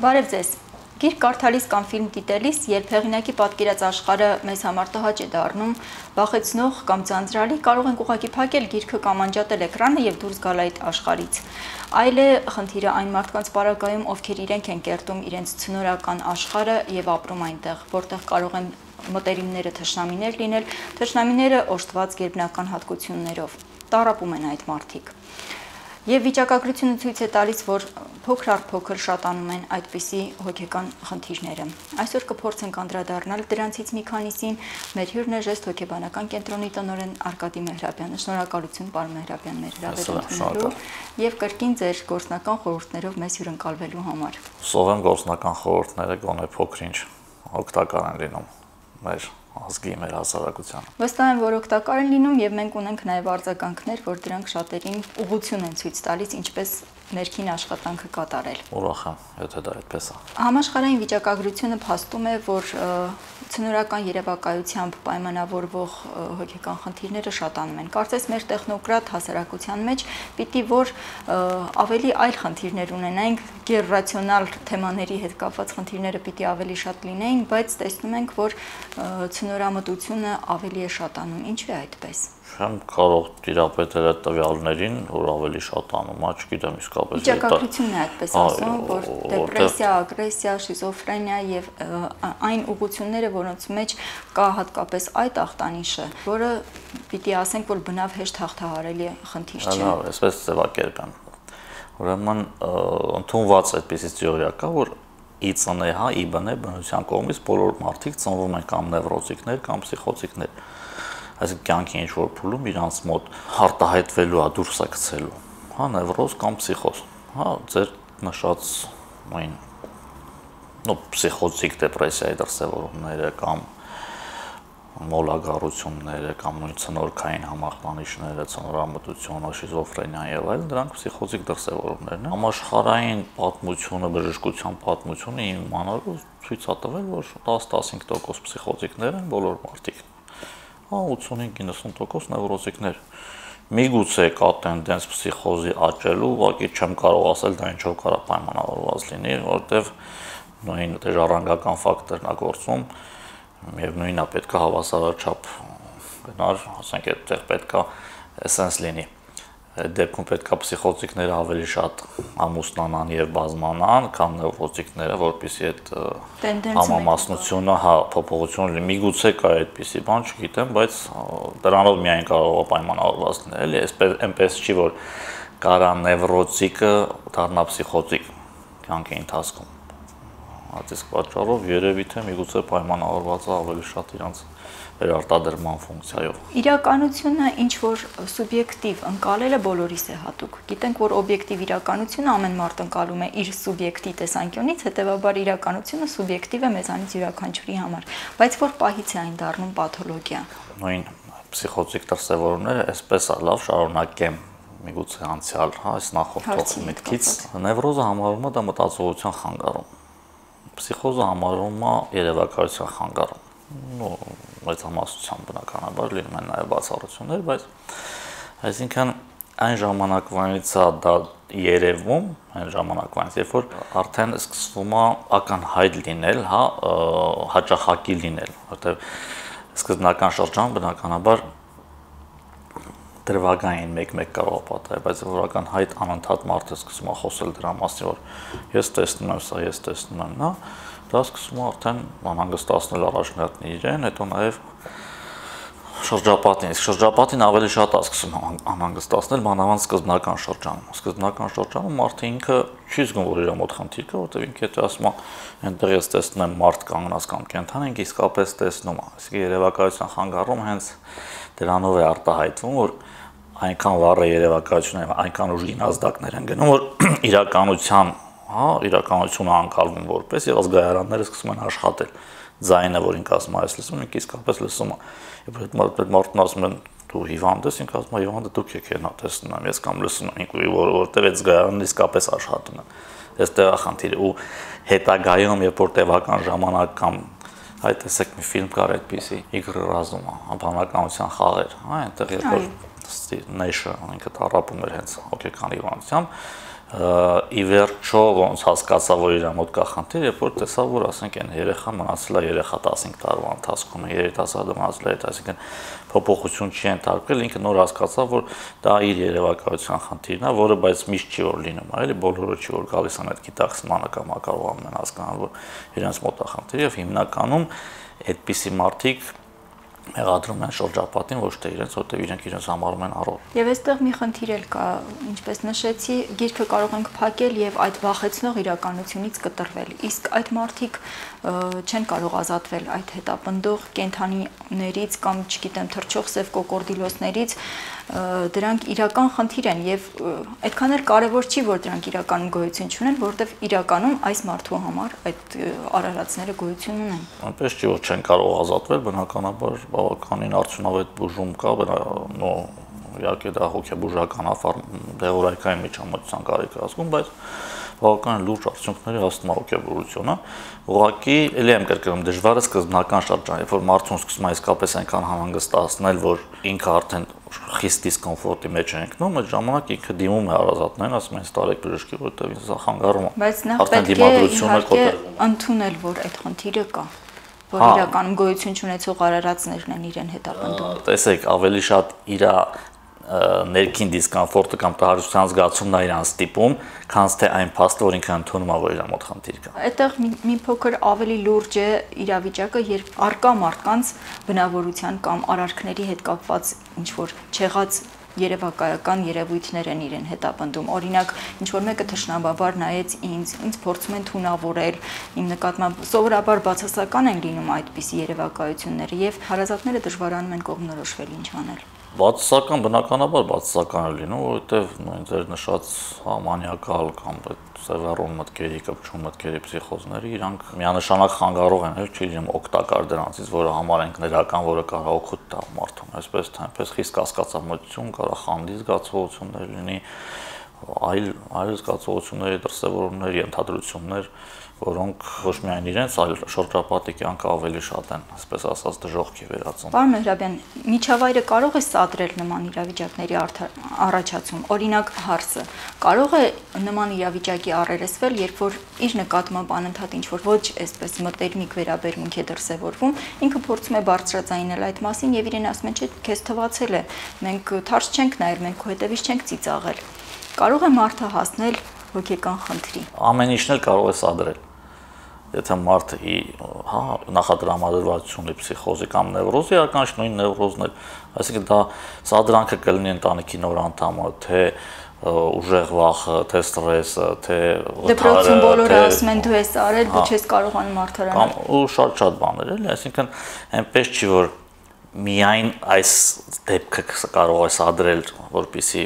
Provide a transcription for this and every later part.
Բարև ձեզ։ Գիրք կարդալիս կամ ֆիլմ դիտելիս, երբ հեղինակի պատկերած աշխարհը մեզ համար տհաճ է դառնում, վախեցնող կամ ձանձրալի, կարող ենք ուղղակի փակել գիրքը կամ անջատել էկրանը եւ դուրս գալ այդ աշխարհից։ Այլ է խնդիրը այն մարդկանց պարագայում, ովքեր իրենք են կերտում իրենց ցնորական աշխարհը եւ ապրում այնտեղ, որտեղ կարող են մտերիմները թշնամիներ լինել, թշնամիները օժտված գերբնական հատկություններով։ Տառապում են այդ մարդիկ։ Եվ վիճակագրությունը ցույց է տալիս, որ փոքր առ փոքր շատանում են այդպիսի հոգեկան խնդիրները։ Այսօր կփորձենք անդրադառնալ դրանցից մի քանիսին։ Մեր հյուրն է Ժեստ հոգեբանական կենտրոնի տնօրեն Արկադի Մեհրաբյանը։ Շնորհակալություն, պարոն Մեհրաբյան, մեր հրավերությունելու եւ կրկին ձեր գործնական խորհուրդներով մեզ հյուրընկալվելու համար։ Սովորեմ գործնական խորհուրդները գոնե փոքր-ինչ օգտակար են լինում մեր ազգի, մեր հասարակության։ Վստահ եմ, որ օգտակար են լինում եւ մենք ունենք նաեւ արձագանքներ, որ դրանք շատերին ուղղություն են ցույց տալիս, ինչպես ներքին աշխատանքը կատարել։ Ուրախ եմ, եթե դա այդպես է։ Համաշխարհային վիճակագրությունը փաստում է, որ ցնորական երևակայությամբ պայմանավորվող հոգեկան խնդիրները շատանում են։ Կարծես մեր տեխնոկրատ հասարակության մեջ պիտի որ ավելի այլ խնդիրներ ունենայինք, գերրացիոնալ թեմաների հետ կապված խնդիրները պիտի ավելի շատ լինեին, բայց տեսնում ենք, որ ցնորամտությունը ավելի է շատանում։ Ինչու է այդպես։ Չեմ կարող տիրապետել այդ տվյալներին, որ ավելի շատանում, չգիտեմ իսկապես։ Վիճակագրությունն է այդպես ասում, որ դեպրեսիա, ագրեսիա, շիզոֆրենիա եւ այն ուղղությունները, որոնց մեջ կա հատկապես այդ ախտանիշը, որը պիտի ասենք, որ բնավ հեշտ հաղթահարելի խնդիր չէ։ Այո, այսպես ձևակերպեմ։ Ուրեմն ընդունված այդպիսի թեորիա կա, որ ԻԾՆ, ԻԲՆ բնության կողմից բոլոր մարդիկ ծնվում են կամ նևրոզիկներ կամ պսիխոզիկներ։ Այսինքն կյանքի ինչ-որ փուլում իրանց մոտ արտահայտվելու է, դուրս է գցելու, նևրոզ կամ պսիխոզ, ձեր նշած այն պսիխոզիկ դեպրեսիայի դրսևորումները կամ մոլագարությունները կամ նույն ցնորքային համախտանիշները, ցնորամտությունը, շիզոֆրենիան եւ այլն, դրանք պսիխոզիկ դրսևորումներն են։ Համաշխարհային պատմությունը, բժշկության պատմությունը իմանալու ցույց է տվել, որ 10-15% պսիխոզիկներ են բոլոր մարդիկ։ 85-90% նևրոզիկներ։ Միգուցե կա տենդենս պսիխոզի աճելու, ուղղակի չեմ կարող ասել դա ինչով կարող պայմանավորված լինի, որովհետև նույն ժառանգական ֆակտորն է գործում, եւ նույնն է պետք է հավասարաչափ գնար, ասենք այդտեղ պետք է էսենս լինի։ Այդ դեպքում պետք է պսիխոզիկները ավելի շատ ամուսնանան եւ բազմանան, քան նևրոզիկները, որպեսզի այդ համամասնությունը, փոփոխություն լինի։ Միգուցե կա այդպիսի բան, չգիտեմ, բայց դրանով միայն կարող է պայմանավորված լինել, էլի, այնպես չի, որ կարա նևրոզիկը դառնա պսիխոզիկ կյանքի ընթացքում։ Այս պատճառով երևի թե միգուցե պայմանավորված է ավելի շատ իրանց վերարտադրման ֆունկցիայով։ Իրականությունը ինչ որ սուբյեկտիվ ընկալելը բոլորիս է հատուկ։ Գիտենք, որ օբյեկտիվ իրականությունը ամեն մարդ ընկալում է իր սուբյեկտի տեսանկյունից, հետեւաբար իրականությունը սուբյեկտիվ է մեզանից յուրաքանչյուրի համար, բայց որ պահից է այն դառնում պաթոլոգիա։ Նույն պսիխոզիկ դրսևորումները այսպես է, լավ շարունակեմ միգուցե անցյալ, այս նախորդող միտքից, նևրոզը համարվում է դա մտածողության խանգարում։ Պսիխոզը համարվում է երևակայության խանգարում։ Այդ համասությամբ բնականաբար լինում են նաև բացառություններ, բայց այսինքն այն ժամանակվանից է դա երևում, այն ժամանակվանից, երբ որ արդեն սկսվում է ակնհայտ լինել, հաճախակի լինել, որտեղ սկզբնական շրջան բնականաբար դրվագային մեկ-մեկ կարող է պատահել, բայց որ ակնհայտ անընդհատ մարդը սկսում է խոսել դրա մասին, որ ես տեսնում եմ սա, ես տեսնում եմ նա, դա սկսում է արդեն անհանգստացնել առաջնորդն իրեն, հետո նաև շրջապատին, իսկ շրջապատին ավելի շատ է սկսում անհանգստացնել, մանավանդ սկզբնական շրջանում։ Սկզբնական շրջանում մարդը ինքը չի զգում, որ իր մոտ խնդիր կա, որտեղ ինքը եթե ասում է, այնտեղ ես տեսնում եմ մարդ կանգնած կամ կենդան, ինքը իսկապես տեսնում է։ Իսկ երևակայության խանգարում հենց դրանով է արտահայտվում, որ այնքան վառ է երևակայությունը, այնքան ուժգին ազդակներ են գնում, որ իրականությունը անկալվում որպես եւ ազգայարանները սկսում են աշխատել։ Ձայնը, որ ինքը ասում է, այս լսում, ինքը իսկապես լսում է։ Եվ այդ մարդն ասում են դու հիվանդ ես, ինքը ասում է հիվանդը դուք եք նա տեսնում եմ, ես կամ լսում եմ, որտեղ այդ զգայարանները իսկապես աշխատում են։ Այստեղ է խնդիրը ու հետագայում, երբ որ տևական ժամանակ կամ հայ տեսեք մի ֆիլմ կար այդպիսի Իգր Ռազումը, բանականության խաղեր, այնտեղ երբ որ Նեշը ինքը տարապում էր հենց հոգեկան հիվանդությամբ, ի վերջո ոնց հասկացա, որ իր մոտ կա խնդիր, երբ որ տեսա, որ ասենք այն երեխան մնացել է երեխա 15 տարվա ընթացքում, երիտասարդը մնացել է, այսինքն փոփոխություն չի ենթարկվել, ինքը նոր հասկացավ, որ դա իր երևակայության խնդիրն է, որը բայց միշտ չի որ լինում, այլի բոլորը չի որ գալիս են այդ գիտակցմանը կամ կարողանում են հասկանալ, որ իրենց մոտ է խնդիր եւ հիմնականում այդպիսի մարդիկ մեղադրում են շրջապատին, ոչ թե իրենց, որտեղ իրենք իրենց համարում են առօր։ Եվ այստեղ մի խնդիր էլ կա, ինչպես նշեցի, գիրքը կարող ենք փակել եւ այդ վախեցնող իրականությունից կտրվել։ Իսկ այդ մարդիկ չեն կարող ազատվել այդ հետապնդող կենդանիներից կամ, չգիտեմ, թռչող սև կոկորդիլոսներից, դրանք իրական խնդիր են եւ այդքան էլ կարեւոր չի, որ դրանք իրականում գոյություն չունեն, որովհետեւ իրականում այս մարդու համար այդ արարածները գոյություն ունեն։ Այնպես չի, որ չեն կարող ազատվել, բնականաբար բավականին արդյունավետ բուժում կա, իհարկե դա հոգեբուժական դեղորայքային միջամտության կարիք է ասում, բայց բավականին լուրջ արդյունքների հասնում է հոգեբուժությունը։ Ուղղակի էլի եմ կրկնում, դժվար է սկզբնական շրջան, երբ որ մարդուն սկսում է իսկապես այնքան անհանգստացնել, որ ինքը արդեն խիստ դիսկոմֆորտի մեջ է ընկնում, այդ ժամանակ ինքը դիմում է հարազատներին, ասում են ստարեք բժշկի, որտեղ ինձ խանգարում է։ Բայց նախ պետք է ընդունել, որ այդ խնդիրը կա, որ իրականում գոյություն չունեցող արարածներն են իրեն հետապնդում։ Տեսեք, ավելի շատ իր ներքին դիսկոմֆորտը կամ տհաճության զգացումն է իրան ստիպում, քան թե այն փաստը, որ ինքը ընդունում է, որ իր մոտ խնդիր կա։ Այդտեղ մի փոքր ավելի լուրջ է իրավիճակը, երբ արկա մարդկանց բնավորության կամ արարքների հետ կապված ինչ-որ չեղած երևակայական երևույթներ են իրեն հետապնդում։ Օրինակ, ինչ-որ մեկը թշնամաբար նայեց ինձ փորձում են թունավորել, իմ նկատմամբ սովորաբար բացասական են լինում այդպիսի երևակայությունները եւ հարազատները դժվարանում են կողմնորոշվել ինչ անել։ Բացասական բնականաբար բացասական է լինում, որովհետև նույն ձեր նշած մանիակալ կամ սևեռուն մտքերի, կպչուն մտքերի փսիխոզները իրանք միանշանակ խանգարող են, չի լինում օգտակար դրանցից, որը համարենք ներական, որը կարող օգուտ տա մարդուն, այսպես թե այնպես խիստ կասկածամտություն, կարող խանդի զգացողություններ լինի, այլ զգացողությունների դրսևորումներ, ենթադրություններ, որոնք ոչ միայն իրենց, այլ շրջապատի կյանքը ավելի շատ են, այսպես ասած, դժոխքի վերածում։ Պարոն Մեհրաբյան, միջավայրը կարող է սադրել նման իրավիճակների առաջացում։ Օրինակ, հարցը կարող է նման իրավիճակի առերեսվել, երբ որ իր նկատմամբ անընդհատ ինչ-որ ոչ այսպես մտերմիկ վերաբերմունք է դրսևորվում, ինքը փորձում է բարձրաձայնել այդ մասին եւ իրեն ասում է, չէ, քեզ թվացել է, մենք թարս չենք նայել, մենք քո հետևից չենք ծիծաղել։ Կարող է մարդը հասնել հոգեկան խնդրի։ Ամեն ինչն էլ կարող է սադրել։ Եթե մարդը նախադրամադրվածություն ունի փսիխոզի կամ նևրոզի, ականջ նույն նևրոզն էլ, այսինքն դա սադրանքը կլինի ընտանիքի նոր անդամը, թե ուժեղ վախը, թե ստրեսը, թե դեպրեսիոն բոլորը ասում են դու ես արել, դու չես կարողանում արդարանալ։ Կամ ու շատ բաներ էլի, այսինքն այնպես չի որ միայն այս դեպքը կարող է սադրել, որպեսզի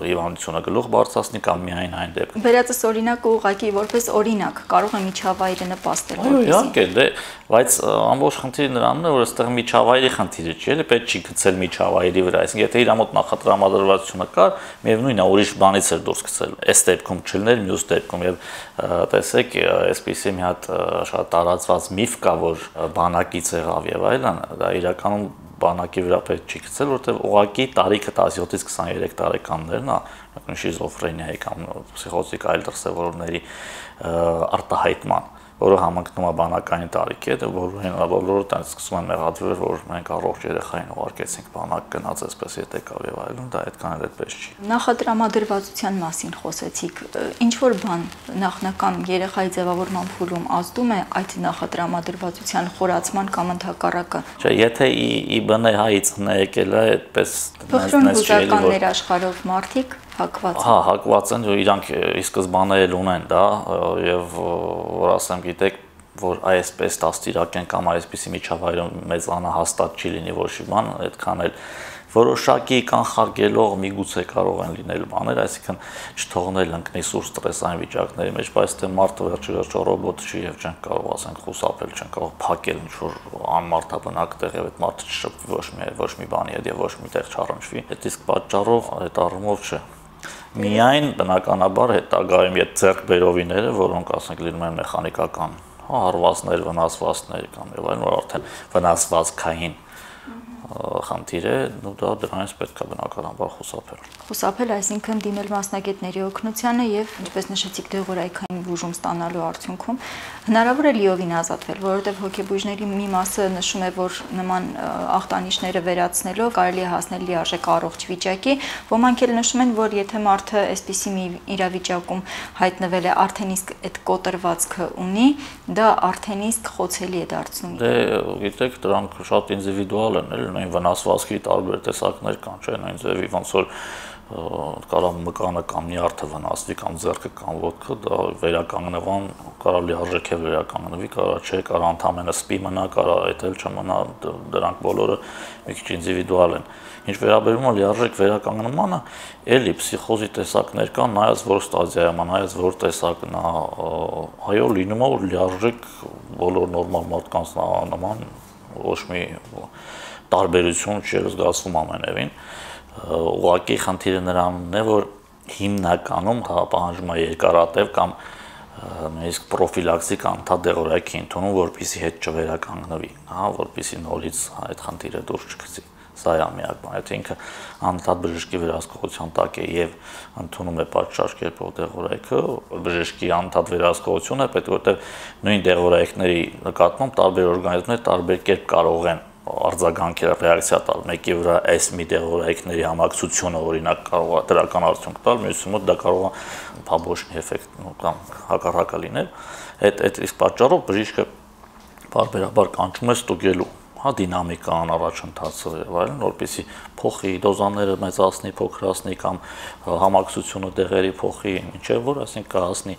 հիվանդությունը գլուխ բարձրացնի կամ միայն այն դեպքը։ Վերածս օրինակը ուղղակի որպես օրինակ կարող է միջավայրը նպաստել որպեսզի։ Իհարկե, բայց ամբողջ խնդիրը նրանն է, որ այստեղ միջավայրի խնդիրը չի, էլի պետք չի գցել միջավայրի վրա, այսինքն եթե իր մոտ նախատրամադրվածությունը կար, միևնույնն է ուրիշ բանից էր դուրս գցել։ Այս դեպքում չլիներ, մյուս դեպքում եւ տեսեք, այսպեսի մի հատ շատ տարածված միֆ կա, որ բանակից եղավ եւ այլն, դա իրականում բանակի վրա պետք չի գցել, որովհետև ուղղակի տարիքը 17-ից 23 տարեկաններն է, շիզոֆրենիայի կամ փսիխոզիկ այլ դրսևորումների արտահայտման, որը համընկնում է բանակային տարիքի հետ, բոլորը տենց սկսում են մեղադրել, որ մենք առողջ երեխային ուղարկեցինք բանակ, գնաց այսպես ետ եկավ եւ այլն, դա այդքան էլ այդպես չի։ Նախատրամադրվածության մասին խոսեցիք, ինչ որ բան նախնական երեխայի ձևավորման փուլում ազդում է այդ նախատրամադրվածության խորացման կամ ընդհակառակը։ Չէ, եթե ի բնեհայից եկել է այդպես փխրուն հուզականներ աշխարհով մարդիկ հակված են։ Հակված են, իրանք ի սկզբանե էլ ունեն դա եւ որ ասեմ, գիտեք, որ այսպես դաստիարակեն կամ այսպիսի միջավայրում մեծանա հաստատ չի լինի ոչ մի բան, այդքան էլ որոշակի կանխարգելող միգուցե կարող են լինել բաներ, այսինքն չթողնել ընկնի սուր ստրեսային վիճակների մեջ, բայց թե մարդը վերջի ռոբոտ չի եւ չենք կարող ասենք խուսափել, չենք կարող փակել ինչ-որ անմարդաբնակ տեղ եւ այդ մարդը չշփվի ոչ մի բանի հետ եւ ոչ մի տեղ չառնչվի։ Այդ իսկ պատճառով այդ առումով չէ։ Միայն բնականաբար հետագայում այդ ձեռքբերովիները, որոնք ասենք լինում են մեխանիկական, հարվածներ, վնասվածքներ կամ եւ այլն, որ արդեն վնասվածքային խնդիր է, ու դա դրանից պետք է բնականաբար խուսափել։ Խուսափել, այսինքն դիմել մասնագետների օգնությանը եւ ինչպես նշեցիք դեղորայքային բուժում ստանալու արդյունքում հնարավոր է լիովին ազատվել, որովհետեւ հոգեբույժների մի մասը նշում է, որ նման ախտանիշները վերացնելով կարելի է հասնել լիարժեք առողջ վիճակի, ոմանք էլ նշում են, որ եթե մարդը այսպիսի մի իրավիճակում հայտնվել է, արդեն իսկ այդ կոտրվածքը ունի, դա արդեն իսկ խոցելի է դարձնում։ Դե գիտեք, դրանք շատ ինդիվիդուալ են, նույն վնասվածքի տարբեր տեսակներ կան, չէ՞, նույն ձևի ոնց որ կարող մկանը կամ նյարդը վնասվի կամ ձեռքը կամ ոտքը, դա վերականգնվան կարող լիարժեք է վերականգնվի, կարող չէ, կարող ընդամենը սպի մնա, կարող այդել չմնա, դրանք բոլորը մի քիչ ինդիվիդուալ են։ Ինչ վերաբերում է լիարժեք վերականգնմանը, էլի փսիխոզի տեսակներ կան, նայած որ ստադիայում է, նայած որ տեսակն է, այո, լինում է որ լիարժեք բոլոր նորմալ մարդկանց նման ոչ մի տարբերություն չի զգացվում ամենևին։ Ուղղակի խնդիրը նրանն է, որ հիմնականում պահանջում է երկարատև կամ նույնիսկ պրոֆիլակտիկ անթադեղորայքի ընդունում, որպեսզի հետ չվերականգնվի, որպեսզի նորից այդ խնդիրը դուրս չգցի։ Սա է միակ բանը, եթե ինքը անընդհատ բժշկի վերահսկողության տակ է եւ ընդունում է պատշաճ կերպով դեղորայքը, բժշկի անընդհատ վերահսկողությունը պետք է, որտեղ նույն դեղորայքների նկատմամբ տարբեր օրգանիզմներ տարբեր կերպ կարող են արձագանքել, ռեակցիա տալ, մեկի վրա այս մի դեղորայքների համակցությունը օրինակ կարող է դրական արդյունք տալ, մյուսի մոտ դա կարող է փաբոշնի էֆեկտ կամ հակառակը լինել։ Այդ իսկ պատճառով բժիշկը բարբերաբար կանչում է ստուգելու դինամիկան, առաջընթացը եւ այլն, որպեսզի փոխի դոզաները մեծացնի, փոքրացնի կամ համակցությունը դեղերի փոխի, ինչեւ որ ասենք կհասնի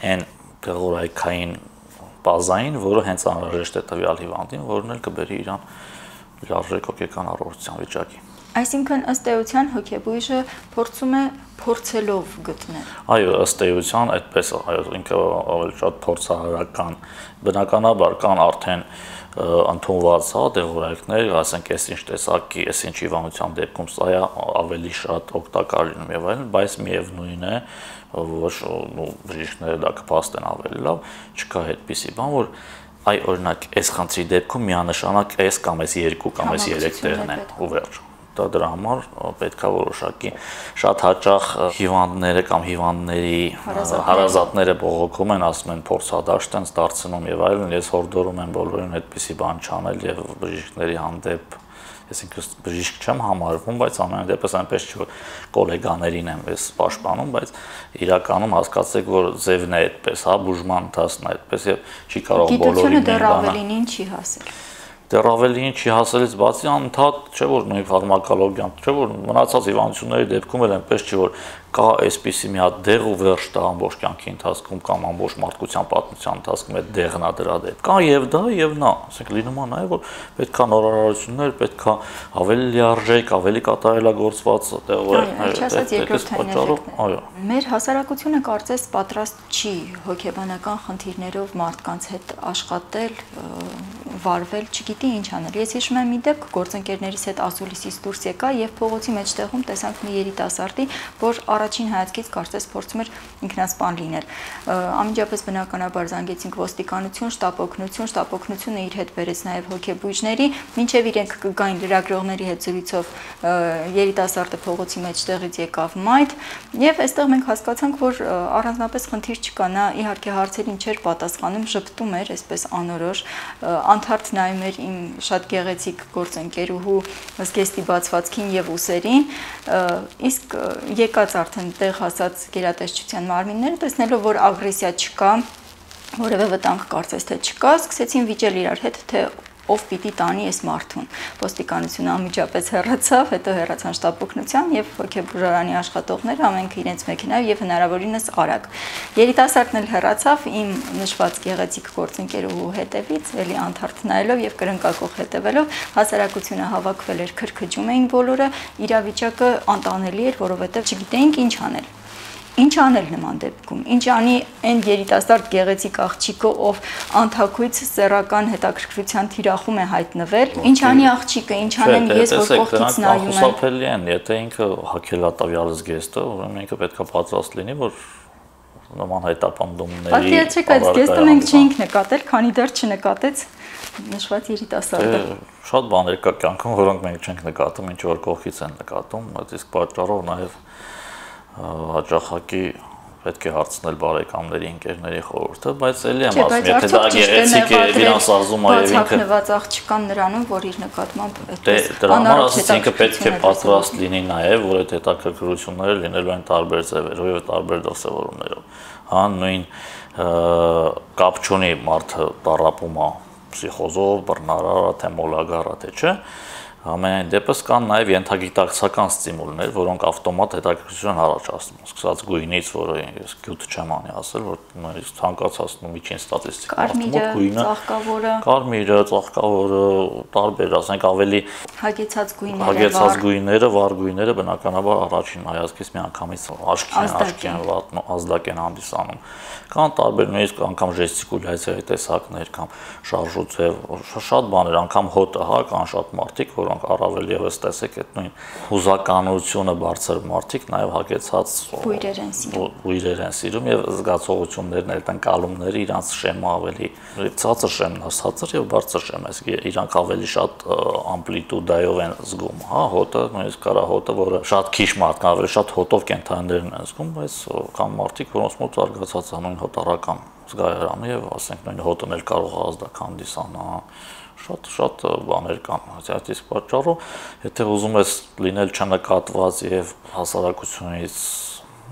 այն դեղորայքային բազային, որը հենց անհրաժեշտ է տվյալ հիվանդին, որն էլ կբերի իրան լիարժեք հոգեկան առողջության վիճակի։ Այսինքն ըստ էության հոգեբույժը փորձում է փորձելով գտնել։ Այո, ըստ էության այդպես է, այո, ինքը ավելի շատ փորձահարական, բնականաբար կան արդեն ընդունված դեղորայքներ, ասենք այսինչ տեսակի, այսինչ հիվանդության դեպքում սա է ավելի շատ օգտակար լինում եւ այլն, բայց միևնույն է, որ բժիշկները դա կփաստեն ավելի լավ, չկա այդպիսի բան, որ այ օրինակ այս խնդրի դեպքում միանշանակ այս կամ այս 2 կամ այս 3 տեղն են ու վերջ։ Դա դրա համար պետքա որոշակի շատ հաճախ հիվանդները կամ հիվանդների հարազատները բողոքում են, ասում են փորձադաշտ են դարձնում եւ այլն, ես հորդորում եմ բոլորին այդպիսի բան չանել եւ բժիշկների հանդեպ, այսինքն բժիշկ չեմ համարվում, բայց ամեն դեպս այնպես չի որ գոլեգաներին եմ ես պաշտպանում, բայց իրականում հասկացեք որ ձևն է այդպես, բուժման ընթացն է այդպես եւ չի կարող բոլորին դեռ ավելին չի հասել։ Դեռ ավելին չի հասելից բացի անընդհատ չէ որ նույն ֆարմակոլոգիան, չէ որ մնացած հիվանդությունների դեպքում էլ այնպես չի որ կա այսպիսի մի հատ դեղ ու վերջ տա ամբողջ կյանքի ընթացքում կամ ամբողջ մարդկության պատմության ընթացքում այդ դեղն է դրա դեպ։ Կա եւ դա եւ նա, ասենք լինում է նաեւ որ պետքա նորարարություններ, պետքա ավելի լիարժեք, ավելի կատարելագործված դեղորայքներ, այո։ Մեր հասարակությունը կարծես պատրաստ չի հոգեբանական խնդիրներով մարդկանց հետ աշխատել, վարվել, չգիտի ինչ անել։ Ես հիշում եմ մի դեպք, գործընկերներիս հետ ասուլիսից դուրս եկա եւ փողոցի մեջտեղում տեսանք մի երիտասարդի, որ առաջին հայացքից կարծես փորձում էր ինքնասպան լինել։ Անմիջապես բնականաբար զանգեցինք ոստիկանություն, շտապ օգնությունը իր հետ բերեց նաեւ հոգեբույժների, մինչեւ իրենք կգային լրագրողների հետ զրույցով երիտասարդը փողոցի մեջտեղից եկավ մայթ եւ այստեղ մենք հասկացանք, որ առանձնապես խնդիր չկա, նա իհարկե հարցերին չէր պատասխանում, ժպտում էր, այսպես անորոշ, անթարթ նայում էր իմ շատ գեղեցիկ գործընկերուհու զգեստի բացվածքին եւ ուսերին, իսկ եկած արդեն տեղ հասած գերատեսչության մարմինները տեսնելով որ ագրեսիա չկա, որևէ վտանգ կարծես թե չկա, սկսեցին վիճել իրար հետ թե ով պիտի տանի այս մարդուն։ Ոստիկանությունը անմիջապես հեռացավ, հետո հեռացան շտապ օգնության եւ հոգեբուժարանի աշխատողները ամենքը իրենց մեքենայով եւ հնարավորինս արագ։ Երիտասարդն էլ հեռացավ իմ նշված գեղեցիկ գործընկերուհու հետևից, էլի անթարթ նայելով եւ կրնկակող հետևելով, հասարակությունը հավաքվել էր, քրքջում էին բոլորը, իրավիճակը անտանելի էր, որովհետեւ չգիտեինք ինչ անել։ Ինչ անել նման դեպքում, ինչ անի այն երիտասարդ գեղեցիկ աղջիկը, ով անթակույց սեռական հետաքրքրության թիրախում է հայտնվել, ինչ անի աղջիկը, ինչ անեմ ես, որ կողքից նայում եմ։ Խուսափելի են, եթե ինքը հակել է տվյալ զգեստը, ուրեմն ինքը պետք է պատրաստ լինի, որ նման հետապնդումների պատկերացրեք, այս գեստը մենք չէինք նկատել, քանի դեռ չնկատեց նշված երիտասարդը։ Շատ բաներ կա կյանքում, որոնք մենք չենք նկատում, ինչ որ կողքից են նկատում, իսկ պատճառով նաև հաճախակի պետք է հարցնել բարեկամների, ընկերների խորհուրդը, բայց էլի եմ ասում, եթե դա գեղեցիկ է, իրան սազում է եւ ինքը հակնված աղջկան նրանում, որ իր նկատմամբ այդպես դրա համար ասած ինքը պետք է պատրաստ լինի նաև, որ այդ հետաքրքրությունները լինելու են տարբեր ձևերով եւ տարբեր դրսևորումներով։ Հա նույն կապ չունի մարդը տառապում է պսիխոզով, բռնարար, թե մոլագար, թե չէ։ Ամենայն դեպս կան նաև ենթագիտակցական ստիմուլներ, որոնք ավտոմատ հետաքրքրություն առաջացնում։ Սկսած գույնից, որը ես գյուտ չեմ անի ասել, որ նույնիսկ ցանկացածն ու միջին ստատիստիկա կարմիրը, ծաղկավորը, տարբեր, ասենք ավելի հագեցած գույները, վառ գույները բնականաբար առաջին հայացքից մի անգամից աչքի են վատնում, ազդակ են հանդիսանում։ Կան տարբեր նույնիսկ անգամ ժեստիկուլյացիայի տեսակներ կամ շարժուձև, շատ բաներ, անգամ հոտը, հա, կան շատ մարդիկ, որոնք առավել եւս տեսեք այդ նույն հուզականությունը բարձր մարդիկ նաև հագեցած բույրեր են սիրում եւ զգացողություններն էլ տնկալումները իրանց շեմը ավելի ցածր շեմն է, ցածր եւ բարձր շեմ, այսինքն իրանք ավելի շատ ամպլիտուդայով են զգում, հա, հոտը, նույնիսկ կարա հոտը, որը շատ քիչ մարդկան ավելի շատ հոտով կենթանիներն են զգում, բայց կան մարդիկ, որոնց մոտ զարգացած է նույն հոտառական զգայարանը եւ ասենք նույն հոտն էլ կարող է ազդակ հանդիսանալ, շատ բաներ կան, այսպես պատճառով, եթե ուզում ես լինել չնկատված եւ հասարակությունից,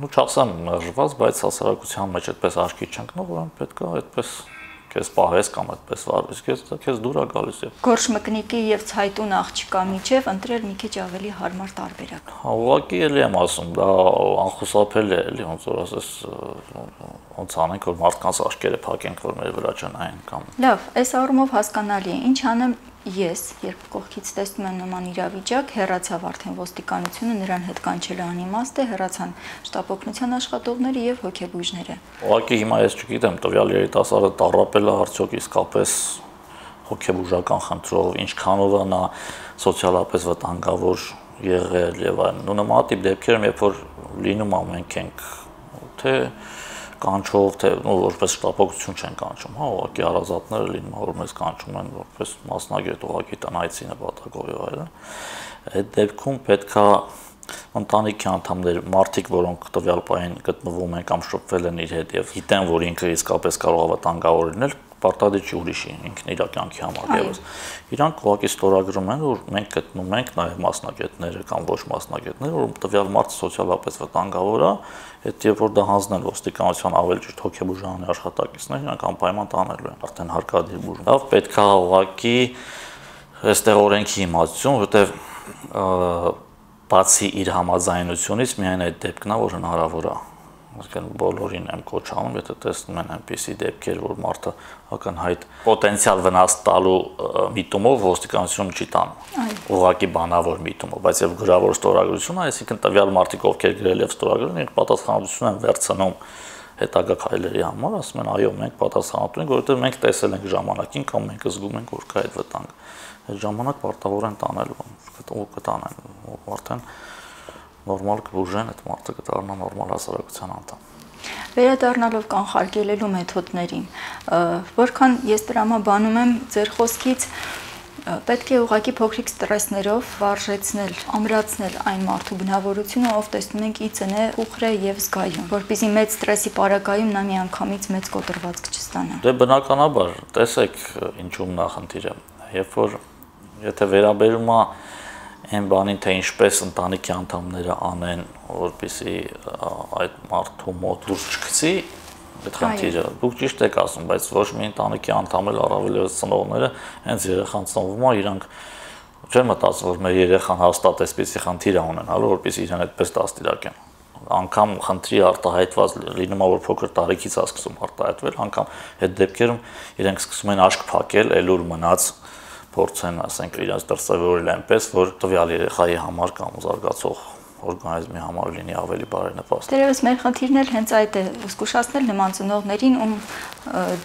ну չասեմ մերժված, բայց հասարակության մեջ այդպես աչքի չընկնող, ուրեմն պետք է այդպես քեզ պահես կամ այդպես վարվես, քեզ դուր է գալիս եւ Գորշ մկնիկի եւ ցայտուն աղջկա միջև ընտրել մի քիչ ավելի հարմար տարբերակ։ Ուղղակի էլի եմ ասում, դա անխուսափելի է, էլի ոնց որ ասես ոնց անենք որ մարդկանց աչքերը փակենք, որ մեր վրա չնայեն կամ Լավ, այս առումով հասկանալի է, ինչ անեմ ես, երբ կողքից տեսնում եմ նման իրավիճակ, հեռացավ արդեն ոստիկանությունը, նրան հետ կանչել է անիմաստ է, հեռացան շտապօգնության աշխատողները եւ հոգեբույժները։ Ուղղակի հիմա ես չգիտեմ, տվյալ երիտասարդը տառապել է արդյոք իսկապես հոգեբուժական խնդրով, ինչքանով է նա սոցիալապես վտանգավոր եղել եւ այլն։ Ու նմանատիպ դեպքերում, երբ որ լինում է մենք ենք թե կանչով, թե որպես շտապօգնություն չեն կանչում, հա, ուղղակի հարազատները լինում է, որ մեզ կանչում են որպես մասնագետ ուղղակի տնայցի նպատակով եւ այլն։ Այդ դեպքում պետքա ընտանիքի անդամներ, մարդիկ, որոնք տվյալ պահին գտնվում են կամ շփվել են իր հետ եւ գիտեն, որ ինքը իսկապես կարող է վտանգավոր լինել, պարտադիր չի ուրիշի, ինքն իր կյանքի համար եւս։ Իրանք ուղղակի ստորագրում են, որ մենք գտնում ենք նաեւ մասնագետները կամ ոչ մասնագետները, որ տվյալ մարդը սոցիալապես վտանգավոր է, այդ երբ որ դա հանձնել ոստիկանության ավելի ճիշտ հոգեբուժանի աշխատակիցներ, իրանք անպայման տանելու են, արդեն հարկադիր բուժում։ Լավ, պետք է ուղղակի այստեղ օրենքի իմացություն, որտեղ բացի իր համաձայնությունից միայն այդ դեպքն է, որ հնարավոր է։ Այսինքն բոլորին եմ կոչ անում, եթե տեսնում են այնպիսի դեպքեր, որ մարդը ակնհայտ պոտենցիալ վնաս տալու միտումով ոստիկանությունը չի տանում։ Ուղղակի բանավոր միտումով, բայց եւ գրավոր ստորագրություն, այսինքն տվյալ մարդիկ ովքեր գրել եւ ստորագրել, իրենք պատասխանատվություն են վերցնում հետագա քայլերի համար, ասում են այո, մենք պատասխանատու ենք, որովհետեւ մենք տեսել ենք ժամանակին կամ մենք զգում ենք, որ կա այդ վտանգ։ Այդ ժամանակ պարտավոր են տանել, կտանեն, արդեն նորմալ կբուժեն, այդ մարդը կդառնա նորմալ հասարակության անդամ։ Վերադառնալով կանխարգելելու մեթոդներին, որքան ես տրամաբանում եմ ձեր խոսքից, պետք է ուղղակի փոքրիկ ստրեսներով վարժեցնել, ամրացնել այն մարդու բնավորությունը, ով տեսնում ենք իծն է, ուխր է եւ զգայուն, որպեսզի մեծ ստրեսի պարագայում նա միանգամից մեծ կոտրվածք չստանա։ Դե բնականաբար, տեսեք, ինչու՞մ նախնդիրը, երբ որ եթե վերաբերում է այն բանին, թե ինչպես ընտանիքի անդամները անեն, որպեսզի այդ մարդու մոտ դուրս չգցի այդ խնդիրը։ Դուք ճիշտ եք ասում, բայց ոչ մի ընտանիքի անդամ էլ առավել եւս ծնողները հենց երեխան ծնվում է, իրանք չեն մտածում, որ մեր երեխան հաստատ այսպեսի խնդիր է ունենալու, որպեսզի իրեն այդպես դաստիարակեն։ Անգամ խնդրի արտահայտված լինում է, որ փոքր տարիքից է սկսում արտահայտվել, անգամ այդ դեպքերում իրենք սկսում են աշկ փակել, ելուր մնաց փորձեն, ասենք, իրենց դրսևորել այնպես, որ տվյալ երեխայի համար կամ զարգացող օրգանիզմի համար լինի ավելի բարենպաստ։ Դերևս մեր խնդիրն էլ հենց այդ է, զգուշացնել նման ծնողներին, ում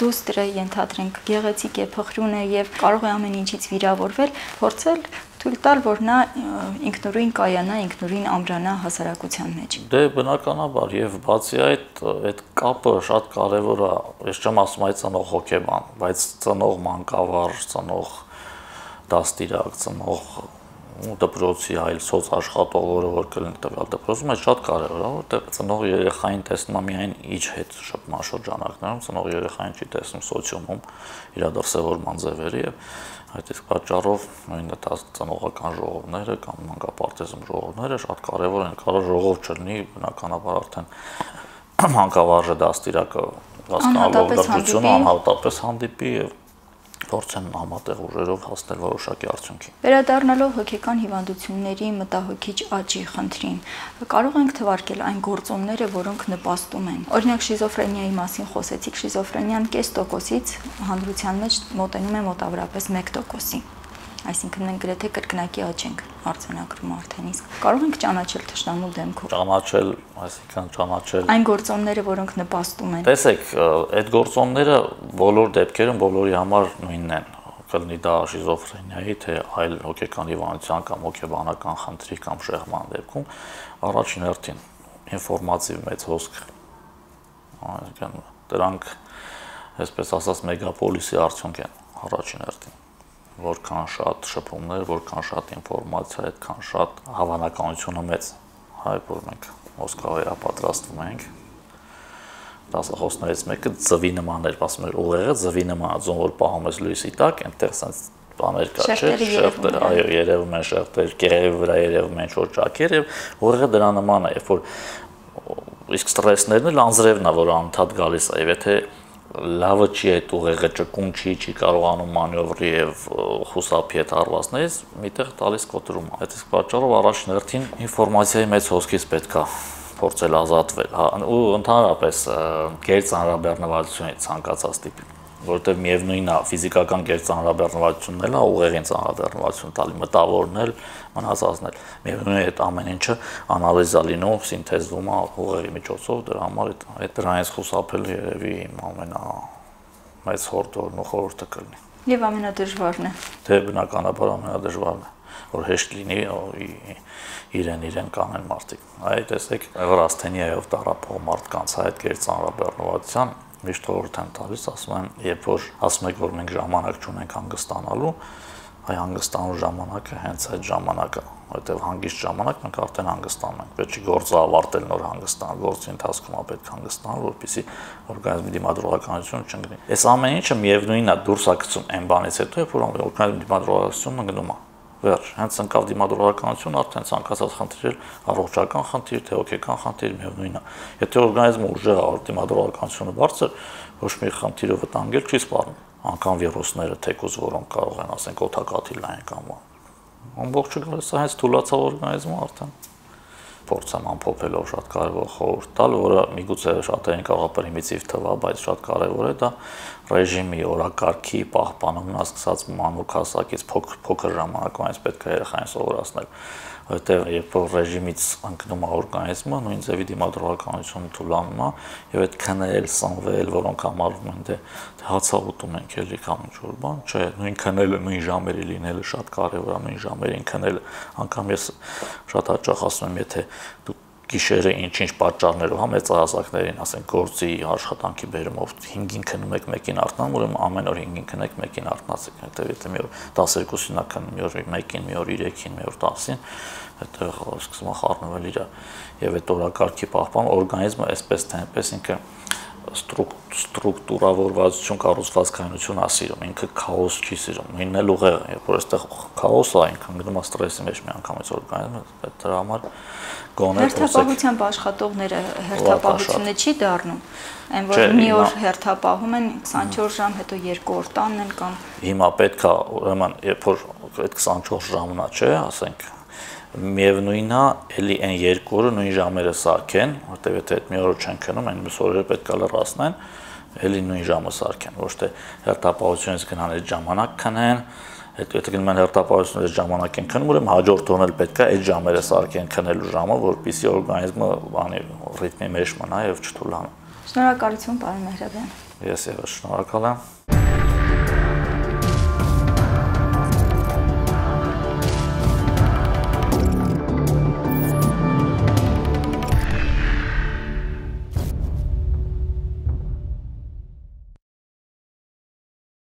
դուստրը ենթադրենք գեղեցիկ է, փխրուն է եւ կարող է ամեն ինչից վիրավորվել, փորձել թույլ տալ, որ նա ինքնուրույն կայանա, ինքնուրույն ամրանա հասարակության մեջ։ Դե բնականաբար եւ բացի այդ կապը շատ կարեւոր է, ես չեմ ասում այդ ծնող հոգեբան, բայց ծնող մանկավար, ծնող դաստիարակ, ծնող դպրոցի այլ սոցաշխատողը, որ կլինի տվյալ դպրոցում, այդ շատ կարևոր է, որտեղ ծնող երեխային տեսնում է միայն իր հետ շփման շրջանակներում, ծնող երեխային չի տեսնում սոցիումում իր դրսևորման ձևերը եւ այդ իսկ պատճառով նույնը ծնողական ժողովները կամ մանկապարտեզում ժողովները շատ կարևոր են, կարող ժողով չլինի, բնականաբար արդեն մանկավարժը դաստիարակը հասկանալով դրությունը անհատապես հանդիպի եւ փորձեն համատեղ ուժերով հասնել որոշակի արդյունքի։ Վերադառնալով հոգեկան հիվանդությունների մտահոգիչ աճի խնդրին, կարող ենք թվարկել այն գործոնները, որոնք նպաստում են։ Օրինակ շիզոֆրենիայի մասին խոսեցիք, շիզոֆրենիան կես տոկոսից հանրության մեջ մոտենում է մոտավորապես 1%-ի։ Այսինքն մենք գրեթե կրկնակի աճ ենք արձանագրում արդեն իսկ։ Կարող ենք ճանաչել թշնամու դեմքով։ Ճանաչել, այսինքն ճանաչել այն գործոնները, որոնք նպաստում են։ Տեսեք, այդ գործոնները բոլոր դեպքերում բոլորի համար նույնն են։ Կլինի դա շիզոֆրենիայի, թե այլ հոգեկան հիվանդության կամ հոգեբանական խնդրի կամ շեղման դեպքում, առաջին հերթին ինֆորմատիվ մեծ հոսք։ Այսինքն դրանք, այսպես ասած, մեգապոլիսի արդյունք են առաջին հերթին։ Որքան շատ շփումներ, որքան շատ ինֆորմացիա, այդքան շատ հավանականությունը մեծ, հայ որ մենք հոսքավերապատրաստվում ենք։ Դասախոսներից մեկը ձվի նման էր, ասում էր ուղեղը ձվի նման, ածում որ պահում ես լույսի տակ, այնտեղ sense բաներ կա, չէ՞, շերտեր, այո, երևում են շերտեր, կերևի վրա երևում են շոր ճաքեր եւ ուղեղը դրա նման է, երբ որ իսկ ստրեսներն էլ անձրևն է, որ անընդհատ գալիս է, եւ եթե լավը չի այդ ուղեղը ճկուն չի կարողանում մանևրի եւ խուսափի այդ հարվածներից, միտեղ տալիս կոտրում։ Այդ իսկ պատճառով առաջին հերթին ինֆորմացիայի մեծ հոսքից պետք է փորձել ազատվել, ու ընդհանրապես գերծանրաբեռնվածությունից ցանկացած տիպի, որովհետեւ միևնույնն է ֆիզիկական գերծանրաբեռնվածությունն էլ է ուղեղին ծանրաբեռնվածություն տալի, մտավորն էլ, մնացածն էլ։ Միևնույն է այդ ամեն ինչը անալիզա լինում, սինթեզվում է ուղեղի միջոցով, դրա համար այդ դրանից խուսափել երևի ամենամեծ հորդորն ու խորհուրդը կլինի։ Եվ ամենադժվարն է։ Դե բնականաբար ամենադժվարն է, որ հեշտ լինի իրեն կանեն մարդիկ։ Այդ տեսեք, Վրաստենիայով տարապող մարդկանց այդ գերծանրաբեռնվածության միշտ խորհուրդ եմ տալիս, ասում եմ, երբ որ ասում եք, որ մենք ժամանակ չունենք հանգստանալու, այ հանգստանալու ժամանակը հենց այդ ժամանակը, որտեղ հանգիստ ժամանակ մենք արդեն հանգստանում ենք, պետք չի գործը ավարտել նոր հանգստանալ, գործի ընթացքում է պետք հանգստանալ, որպեսզի օրգանիզմի դիմադրողականությունը չընկնի։ Այս ամեն ինչը միևնույնն է դուրս է գցում այն բանից հետո, երբ որ օրգանիզմի դիմադրողականությունը ընկնում է։ Վերջ, հենց ընկավ դիմադրողականություն, արդեն ցանկացած խնդիր, առողջական խնդիր, թե հոգեկան խնդիր միևնույնն է։ Եթե օրգանիզմը ուժեղ է, դիմադրողականությունը բարձր, ոչ մի խնդիրը վտանգել չի սպառնում։ Անկամ վիրուսները, թեկուզ որոնք կարող են, ասենք, օդակաթիլ լայն կամ ամբողջը գալիս է հենց թուլացավ օրգանիզմը արդեն։ Փորձեմ ամփոփելով շատ կարևոր խորհուրդ տալ, որը միգուցե շատերին կարող է պրիմիտիվ թվա, բայց շատ կարևոր է դա ռեժիմի օրակարգի պահպանումն ասկսած մանուկ հասակից փոքր ժամանակից պետք է երեխային սովորացնել, որտեղ երբ որ ռեժիմից ընկնում է օրգանիզմը, նույն ձևի դիմադրողականությունը թուլանում է եւ այդ քնել, սնվել, որոնք համարվում են դե հացահուտում ենք էլի կամ ինչ-որ բան, չէ, նույն քնելը, նույն ժամերի լինելը շատ կարևոր է, նույն ժամերին քնելը, անգամ ես շատ հաճախ ասում եմ, եթե դու գիշերը ինչ-ինչ պատճառներով մեծահասակներին, ասենք գործի աշխատանքի բերումով 5-ին քնում եք, 1-ին արթնանում, ուրեմն ամեն օր 5-ին քնեք, 1-ին արթնացեք, հետո եթե մի օր 12-ին քնում, մի օր 1-ին, մի օր 3-ին, մի օր 10-ին, այդտեղ սկսում է խառնվել իր եւ այդ օրակարգի պահպան օրգանիզմը այսպես թե այնպես ինքը ստրուկտուրավորվածություն, կառուցվածքայնություն է սիրում, ինքը քաոս չի սիրում, նույնն էլ ուղեղը, երբ որ այստեղ քաոս է, ինքն գնում է ստրեսի մեջ միանգամից օրգանիզմը, դրա համար գոնե հերթապահությամբ աշխատողները հերթապահությունը չի դառնում, այն որ մի օր հերթապահում են 24 ժամ, հետո 2 օր տանն են կամ հիմա պետք է ուրեմն երբ որ այդ 24 ժամն է, չէ, ասենք միևնույնն է, էլի այն 2 օրը նույն ժամերը սարքեն, որտեղ եթե այդ մի օր չեն քնում, այն մյուս օրերը պետք է լրացնեն, էլի նույն ժամը սարքեն, ոչ թե հերթապահությունից գնան այդ ժամանակ քնեն, Հետո եթե գնում են հերթապահությունը այս ժամանակ են քնում, ուրեմն հաջորդ օրն էլ պետք է այդ ժամերը սարքեն քնելու ժամը, որպեսզի օրգանիզմը ռիթմի մեջ մնա եւ չթուլանա։ Շնորհակալություն, պարոն Մեհրաբյան։ Ես եւս շնորհակալ եմ։